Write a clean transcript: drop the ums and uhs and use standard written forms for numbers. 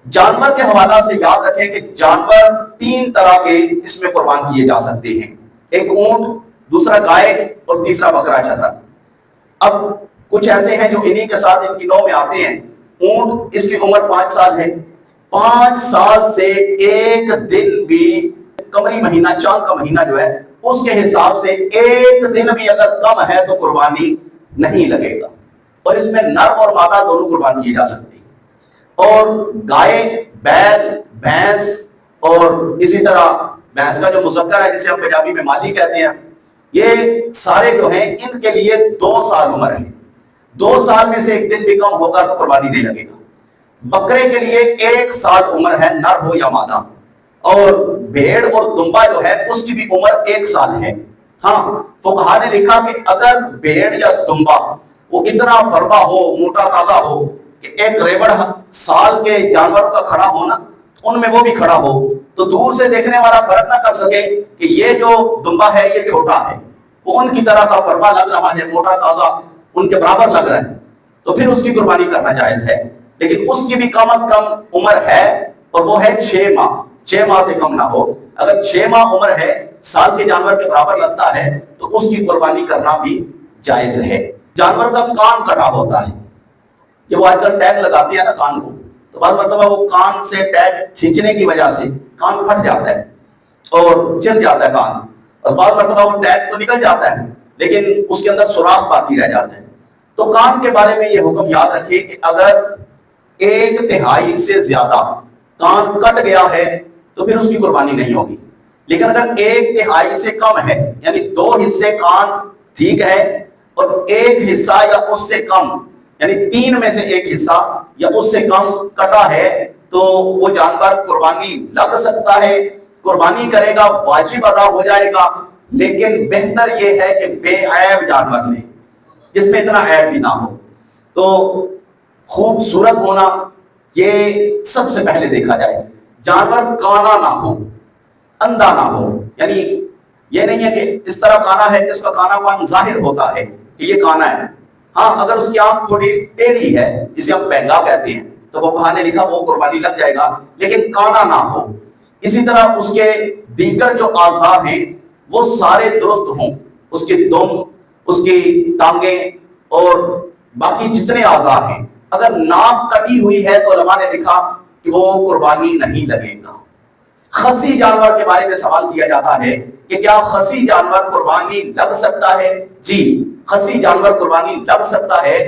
جانور کے حوالہ سے یاد رکھیں کہ جانور تین طرح کے اس میں قربان کیے جا سکتے ہیں، ایک اونٹ، دوسرا گائے اور تیسرا بکرا چرا۔ اب کچھ ایسے ہیں جو انہی کے ساتھ ان کی نو میں آتے ہیں۔ اونٹ، اس کی عمر 5 سال ہے، 5 سال سے ایک دن بھی قمری مہینہ، چاند کا مہینہ جو ہے اس کے حساب سے ایک دن بھی اگر کم ہے تو قربانی نہیں لگے گا، اور اس میں نر اور مادہ دونوں قربان کیے جا سکتے ہیں۔ اور گائے، بیل، بھینس اور اسی طرح بھینس کا جو مذکر ہے جسے ہم پنجابی میں مالی کہتے ہیں، یہ سارے جو ہیں ان کے لیے 2 سال عمر ہے، 2 سال میں سے ایک دن بھی کم ہوگا تو قربانی نہیں لگے گا۔ بکرے کے لیے 1 سال عمر ہے، نر ہو یا مادہ، اور بھیڑ اور دمبا جو ہے اس کی بھی عمر 1 سال ہے۔ ہاں، فقہا نے لکھا کہ اگر بھیڑ یا دمبا وہ اتنا فربا ہو، موٹا تازہ ہو کہ ایک ریوڑ سال کے جانوروں کا کھڑا ہونا ان میں وہ بھی کھڑا ہو، تو دور سے دیکھنے والا فرق نہ کر سکے کہ یہ جو دمبا ہے یہ چھوٹا ہے، وہ ان کی طرح کا فرما لگ رہا ہے، موٹا تازہ ان کے برابر لگ رہا ہے، تو پھر اس کی قربانی کرنا جائز ہے۔ لیکن اس کی بھی کم از کم عمر ہے، اور وہ ہے 6 ماہ، 6 ماہ سے کم نہ ہو۔ اگر 6 ماہ عمر ہے، سال کے جانور کے برابر لگتا ہے تو اس کی قربانی کرنا بھی جائز ہے۔ جانور کا کان کٹا ہوتا ہے، یہ وہ آج کل ٹیگ لگاتے ہیں نا کان کو، تو بعض مرتبہ وہ کان سے ٹیگ کھینچنے کی وجہ سے کان پھٹ جاتا ہے اور چل جاتا ہے کان، اور بعض مرتبہ وہ ٹیگ تو نکل جاتا ہے لیکن اس کے اندر سوراخ باقی رہ جاتا ہے۔ تو کان کے بارے میں یہ حکم یاد رکھیے کہ اگر 1/3 سے زیادہ کان کٹ گیا ہے تو پھر اس کی قربانی نہیں ہوگی، لیکن اگر 1/3 سے کم ہے، یعنی 2 حصے کان ٹھیک ہے اور 1 حصہ یا اس سے کم، یعنی 3 میں سے 1 حصہ یا اس سے کم کٹا ہے، تو وہ جانور قربانی لگ سکتا ہے، قربانی کرے گا، واجب ادا ہو جائے گا، لیکن بہتر یہ ہے کہ بے عیب جانور لے، جس میں اتنا عیب بھی نہ ہو۔ تو خوبصورت ہونا یہ سب سے پہلے دیکھا جائے، جانور کانا نہ ہو، اندھا نہ ہو، یعنی یہ نہیں ہے کہ اس طرح کانا ہے کہ اس کا کانا پن ظاہر ہوتا ہے کہ یہ کانا ہے۔ ہاں، اگر اس کی آنکھ تھوڑی ٹیڑھی ہے جسے ہم پہنگا کہتے ہیں تو وہ کہا نے لکھا وہ قربانی لگ جائے گا، لیکن کانا نہ ہو۔ اسی طرح اس کے دیگر جو اعضاء ہیں وہ سارے درست ہوں، اس کی دم، اس کی ٹانگیں اور باقی جتنے اعضاء ہیں۔ اگر ناک کٹی ہوئی ہے تو علماء نے لکھا کہ وہ قربانی نہیں لگے گا۔ خصی جانور کے بارے میں سوال کیا جاتا ہے کہ کیا خصی جانور قربانی لگ سکتا ہے؟ جی، خصی جانور قربانی لگ سکتا ہے۔